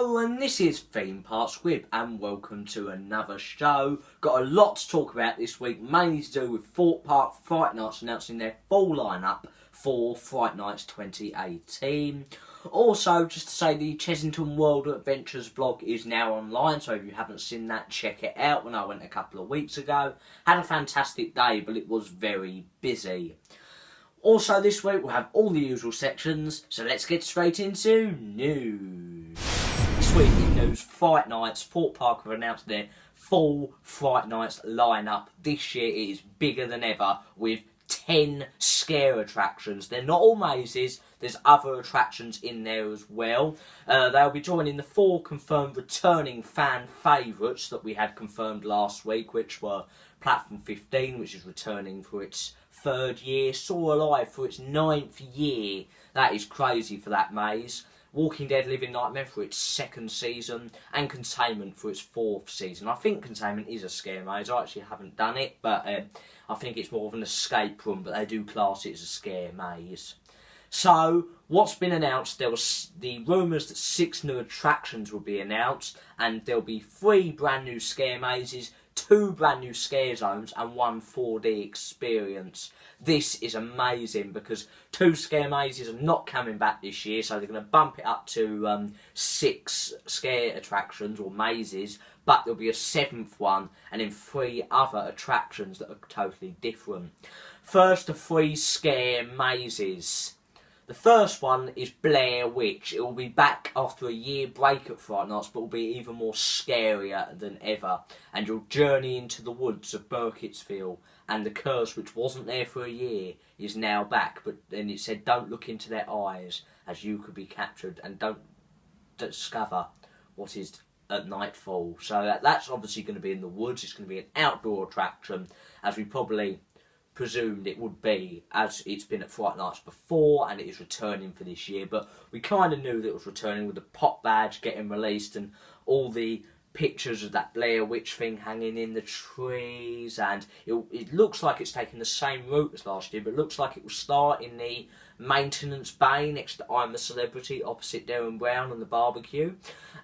Hello, and this is Theme Park Squib, and welcome to another show. Got a lot to talk about this week, mainly to do with Thorpe Park Fright Nights announcing their full lineup for Fright Nights 2018. Also, just to say, the Chessington World Adventures vlog is now online, so if you haven't seen that, check it out. When I went a couple of weeks ago, had a fantastic day, but it was very busy. Also this week we'll have all the usual sections, so let's get straight into news. This week in news, Fright Nights, Thorpe Park have announced their full Fright Nights lineup. This year it is bigger than ever with 10 scare attractions. They're not all mazes, there's other attractions in there as well. They'll be joining the 4 confirmed returning fan favourites that we had confirmed last week, which were Platform 15, which is returning for its 3rd year, Saw Alive for its 9th year. That is crazy for that maze. Walking Dead Living Nightmare for its 2nd season, and Containment for its 4th season. I think Containment is a scare maze. I actually haven't done it, but I think it's more of an escape room, but they do class it as a scare maze. So, what's been announced, there was the rumours that 6 new attractions will be announced, and there'll be 3 brand new scare mazes, 2 brand new scare zones and 1 4D experience. This is amazing because 2 scare mazes are not coming back this year, so they're going to bump it up to 6 scare attractions or mazes, but there'll be a 7th one and then 3 other attractions that are totally different. First, the 3 scare mazes. The first one is Blair Witch. It will be back after a year break at Fright Nights, but will be even more scarier than ever. And you'll journey into the woods of Burkittsville, and the curse, which wasn't there for a year, is now back. But then it said, don't look into their eyes, as you could be captured, and don't discover what is at nightfall. So that's obviously going to be in the woods. It's going to be an outdoor attraction, as we probably presumed it would be, as it's been at Fright Nights before, and it is returning for this year. But we kind of knew that it was returning with the pop badge getting released and all the pictures of that Blair Witch thing hanging in the trees, and it looks like it's taking the same route as last year, but it looks like it will start in the maintenance bay next to I'm a Celebrity opposite Darren Brown and the barbecue.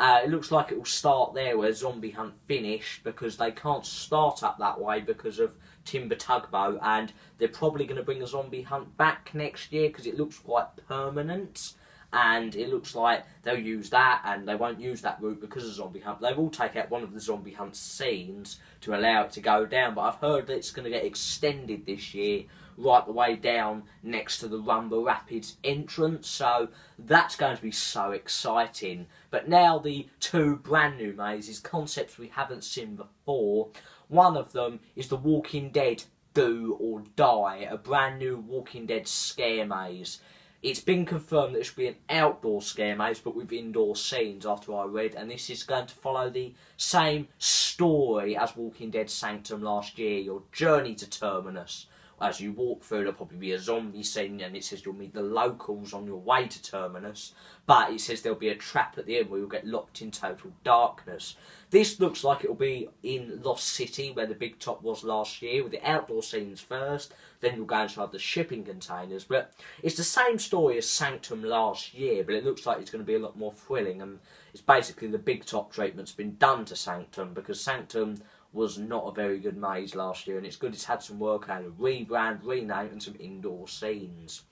It looks like it will start there where Zombie Hunt finished, because they can't start up that way because of Timber Tugboat, and they're probably going to bring a Zombie Hunt back next year because it looks quite permanent, and it looks like they'll use that, and they won't use that route because of Zombie Hunt. They will take out one of the Zombie Hunt scenes to allow it to go down, but I've heard that it's going to get extended this year right the way down next to the Rumba Rapids entrance, so that's going to be so exciting. But now the 2 brand new mazes, concepts we haven't seen before. One of them is the Walking Dead Do or Die, a brand new Walking Dead scare maze. It's been confirmed that it should be an outdoor scare maze, but with indoor scenes after I read, and this is going to follow the same story as Walking Dead Sanctum last year, your journey to Terminus. As you walk through, there'll probably be a zombie scene, and it says you'll meet the locals on your way to Terminus, but it says there'll be a trap at the end where you'll get locked in total darkness. This looks like it'll be in Lost City, where the Big Top was last year, with the outdoor scenes first, then you'll go inside the shipping containers. But it's the same story as Sanctum last year, but it looks like it's going to be a lot more thrilling, and it's basically the Big Top treatment's been done to Sanctum, because Sanctum was not a very good maze last year, and it's good it's had some work out of rebrand, rename, and some indoor scenes.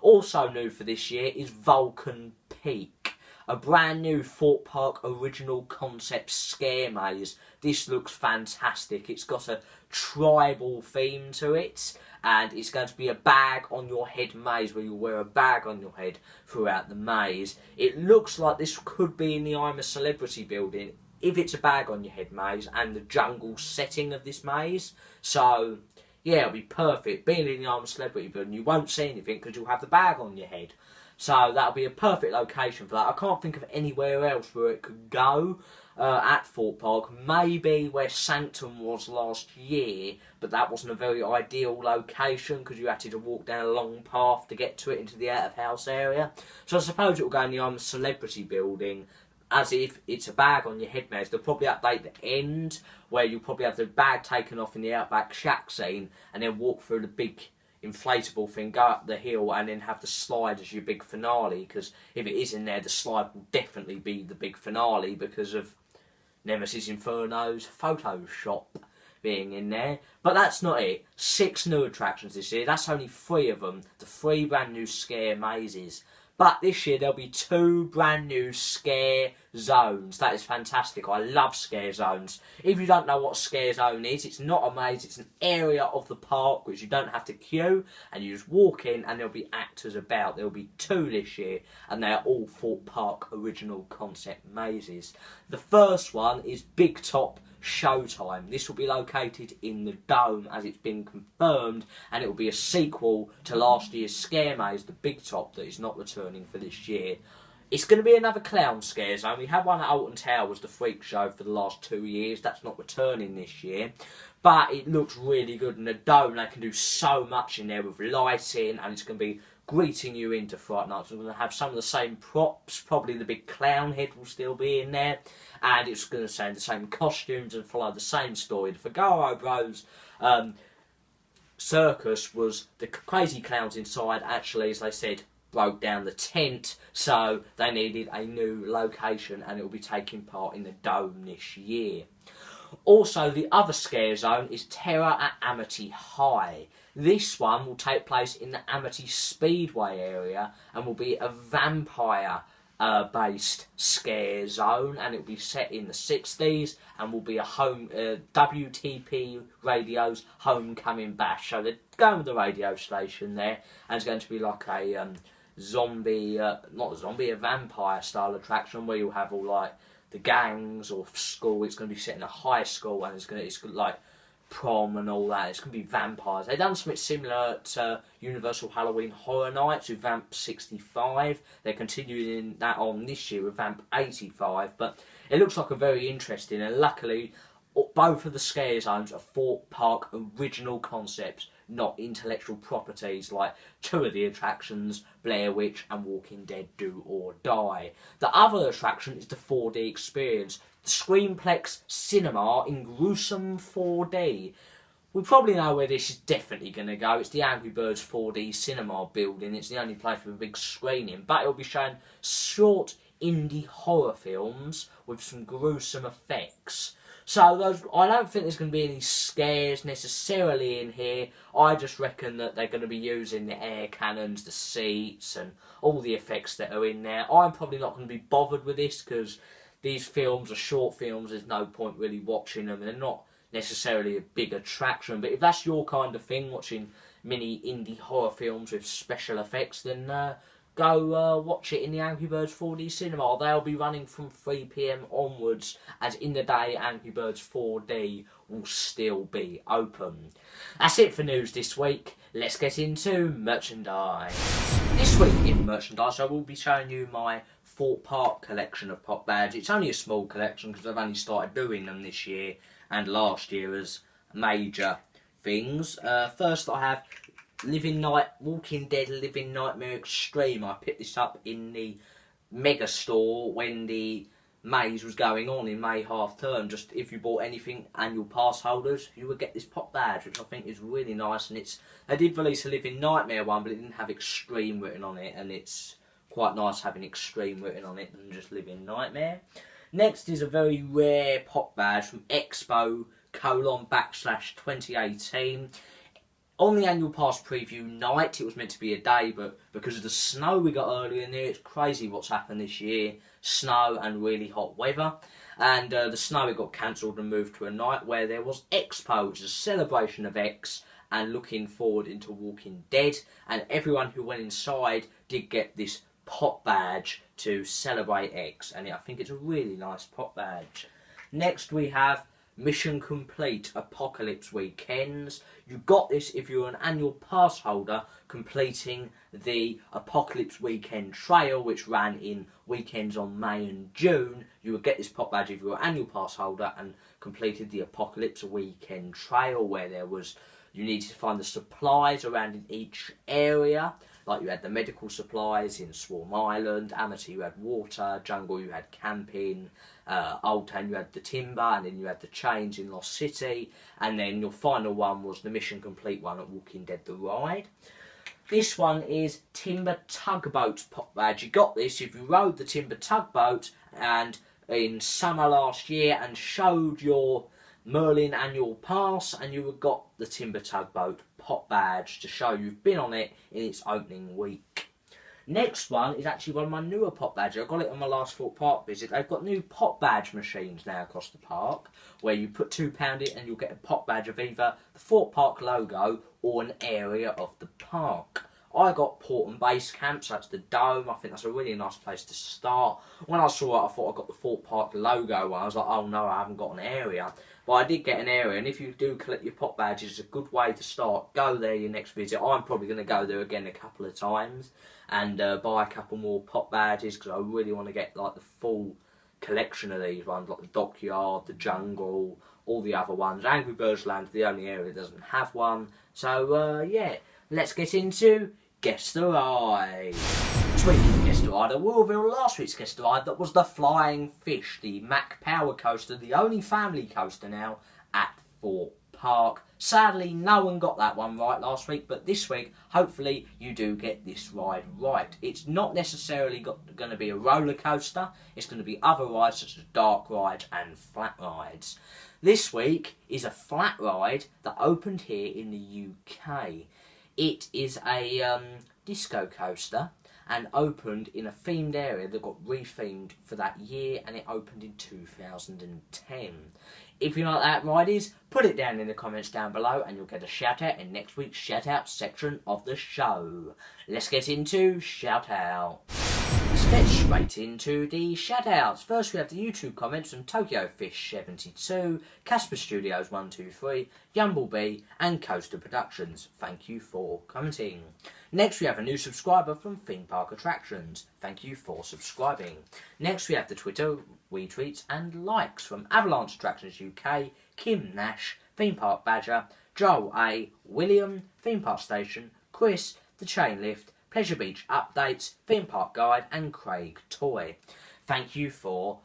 Also new for this year is Vulcan Peak, a brand new Thorpe Park original concept scare maze. This looks fantastic. It's got a tribal theme to it, and it's going to be a bag on your head maze where you'll wear a bag on your head throughout the maze. It looks like this could be in the I'm a Celebrity building, if it's a bag on your head maze, and the jungle setting of this maze. So yeah, it'll be perfect. Being in the I'm a Celebrity building, you won't see anything because you'll have the bag on your head. So that'll be a perfect location for that. I can't think of anywhere else where it could go at Thorpe Park. Maybe where Sanctum was last year, but that wasn't a very ideal location because you had to walk down a long path to get to it into the out-of-house area. So I suppose it will go in the I'm a Celebrity building, as if it's a bag on your head maze. They'll probably update the end, where you'll probably have the bag taken off in the Outback Shack scene, and then walk through the big inflatable thing, go up the hill and then have the slide as your big finale, because if it is in there, the slide will definitely be the big finale because of Nemesis Inferno's photo shop being in there. But that's not it. 6 new attractions this year. That's only 3 of them. The 3 brand new scare mazes. But this year there'll be 2 brand new scare zones. That is fantastic. I love scare zones. If you don't know what a scare zone is, it's not a maze. It's an area of the park which you don't have to queue, and you just walk in and there'll be actors about. There'll be 2 this year, and they are all Thorpe Park original concept mazes. The first one is Big Top Showtime. This will be located in the Dome, as it's been confirmed, and it will be a sequel to last year's scare maze, the Big Top, that is not returning for this year. It's going to be another clown scare zone. We had one at Alton Towers, the Freak Show, for the last 2 years. That's not returning this year, but it looks really good. In the Dome, they can do so much in there with lighting, and it's going to be greeting you into Fright Nights. We're going to have some of the same props. Probably the big clown head will still be in there, and it's going to say the same costumes and follow the same story. The Figaro Bros circus was the crazy clowns inside. Actually, as they said, broke down the tent, so they needed a new location, and it will be taking part in the Dome this year. Also, the other scare zone is Terror at Amity High. This one will take place in the Amity Speedway area and will be a vampire based scare zone, and it will be set in the 60s and will be a WTP Radio's homecoming bash. So they're going with the radio station there, and it's going to be like a a vampire style attraction where you'll have all like the gangs or school. It's going to be set in a high school, and it's like prom and all that. It's going to be vampires. They've done something similar to Universal Halloween Horror Nights with Vamp 65. They're continuing that on this year with Vamp 85, but it looks like a very interesting, and luckily both of the scare zones are Thorpe Park original concepts, not intellectual properties like 2 of the attractions, Blair Witch and Walking Dead Do or Die. The other attraction is the 4D experience, the Screenplex Cinema in gruesome 4D. We probably know where this is definitely going to go. It's the Angry Birds 4D cinema building. It's the only place with a big screen in, but it'll be showing short indie horror films with some gruesome effects. So I don't think there's going to be any scares necessarily in here. I just reckon that they're going to be using the air cannons, the seats, and all the effects that are in there. I'm probably not going to be bothered with this because these films are short films. There's no point really watching them. They're not necessarily a big attraction. But if that's your kind of thing, watching mini indie horror films with special effects, then go watch it in the Angry Birds 4D cinema. They'll be running from 3 PM onwards, as in the day Angry Birds 4D will still be open. That's it for news this week. Let's get into merchandise. This week in merchandise, I will be showing you my Thorpe Park collection of pop badges. It's only a small collection because I've only started doing them this year and last year as major things. First I have Walking Dead Living Nightmare Extreme. I picked this up in the Mega Store when the maze was going on in May half term. Just if you bought anything, annual pass holders, you would get this pop badge, which I think is really nice. And they did release a Living Nightmare one, but it didn't have Extreme written on it, and it's quite nice having Extreme written on it than just Living Nightmare. Next is a very rare pop badge from Expo:/2018. On the annual pass preview night, it was meant to be a day, but because of the snow we got earlier in there, it's crazy what's happened this year. Snow and really hot weather. And the snow, it got cancelled and moved to a night where there was Expo, which is a celebration of X and looking forward into Walking Dead. And everyone who went inside did get this pop badge to celebrate X. And I think it's a really nice pop badge. Next we have Mission Complete Apocalypse Weekends. You got this if you're an annual pass holder completing the Apocalypse Weekend Trail, which ran in weekends on May and June. You would get this pop badge if you were an annual pass holder and completed the Apocalypse Weekend Trail, where you needed to find the supplies around in each area. Like you had the medical supplies in Swarm Island, Amity you had water, Jungle you had camping, Old Town you had the timber, and then you had the chains in Lost City, and then your final one was the mission complete one at Walking Dead The Ride. This one is Timber Tugboat Pop Badge. You got this if you rode the Timber Tugboat and in summer last year and showed your Merlin annual pass, and you got the Timber Tugboat Pop Badge to show you've been on it in its opening week. Next one is actually one of my newer pop badges. I got it on my last Thorpe Park visit. They've got new pop badge machines now across the park where you put £2 in and you'll get a pop badge of either the Thorpe Park logo or an area of the park. I got Port and Base Camp, so that's the dome. I think that's a really nice place to start. When I saw it, I thought I got the Thorpe Park logo one. I was like, oh no, I haven't got an area. But I did get an area, and if you do collect your pop badges, it's a good way to start. Go there your next visit. I'm probably going to go there again a couple of times and buy a couple more pop badges because I really want to get like the full collection of these ones, like the Dockyard, the Jungle, all the other ones. Angry Birds Land, the only area that doesn't have one. So yeah, let's get into Guess the Ride. Speaking of Guess the Ride, I will reveal last week's Guess the Ride. That was the Flying Fish, the Mack Power Coaster, the only family coaster now at Thorpe Park. Sadly, no one got that one right last week, but this week, hopefully, you do get this ride right. It's not necessarily going to be a roller coaster. It's going to be other rides such as dark rides and flat rides. This week is a flat ride that opened here in the UK. It is a disco coaster and opened in a themed area that got rethemed for that year, and it opened in 2010. If you know what that ride is, put it down in the comments down below and you'll get a shout out in next week's shout out section of the show. Let's get into shout out. Let's get straight into the shout outs. First we have the YouTube comments from Tokyo Fish 72, Casper Studios 123, Yumblebee and Coaster Productions. Thank you for commenting. Next we have a new subscriber from Theme Park Attractions. Thank you for subscribing. Next we have the Twitter retweets and likes from Avalanche Attractions UK, Kim Nash, Theme Park Badger, Joel A, William, Theme Park Station, Chris, The Chain Lift, Pleasure Beach Updates, Theme Park Guide and Craig Toy. Thank you for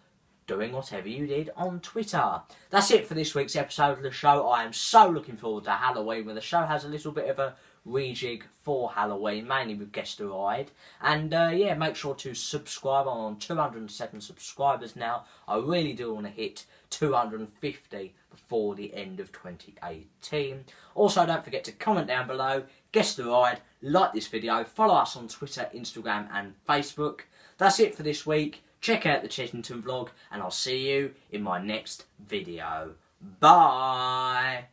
doing whatever you did on Twitter. That's it for this week's episode of the show. I am so looking forward to Halloween, where the show has a little bit of a rejig for Halloween, mainly with Guess the Ride. And yeah, make sure to subscribe. I'm on 207 subscribers now. I really do want to hit 250 before the end of 2018. Also, don't forget to comment down below, Guess the Ride, like this video, follow us on Twitter, Instagram and Facebook. That's it for this week. Check out the Chessington vlog and I'll see you in my next video. Bye!